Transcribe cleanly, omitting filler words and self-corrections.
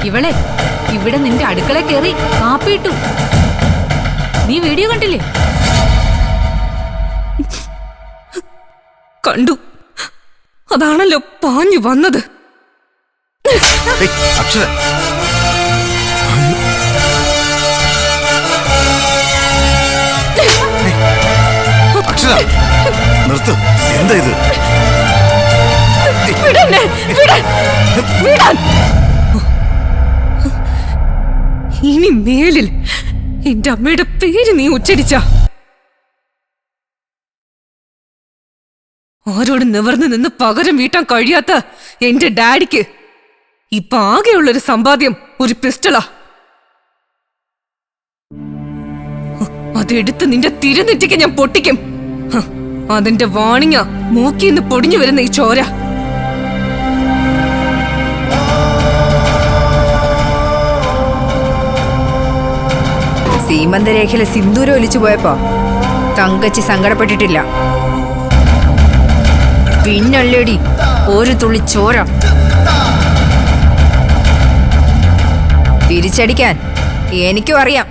ഇവളെ ഇവിടെ നിന്റെ അടുക്കള കയറി കാപ്പിയിട്ടു. നീ വീഡിയോ കണ്ടില്ലേ? കണ്ടു. അതാണല്ലോ പാഞ്ഞു വന്നത്. അക്ഷര, അക്ഷര നിർത്ത്. എന്താ ഇത്? ഇനി മേലിൽ എന്റെ അമ്മയുടെ പേര് നീ ഉച്ചരിച്ച ആരോട് നിവർന്നു നിന്ന് പകരം വീട്ടാൻ കഴിയാത്ത എന്റെ ഡാഡിക്ക് ഇപ്പൊ ആകെയുള്ളൊരു സമ്പാദ്യം ഒരു പിസ്റ്റളാ. അതെടുത്ത് നിന്റെ തിരുനെറ്റിക്ക് ഞാൻ പൊട്ടിക്കും. അതിന്റെ വാണിങ്ങ മൂക്കിന്ന് പൊടിഞ്ഞു വരുന്ന ഈ ചോര. സീമന്തരേഖയിലെ സിന്ദൂരം ഒലിച്ചു പോയപ്പോ തങ്കച്ചി സങ്കടപ്പെട്ടിട്ടില്ല. പിന്നല്ലേടി ഒരു തുള്ളി ചോര. തിരിച്ചടിക്കാൻ എനിക്കും അറിയാം.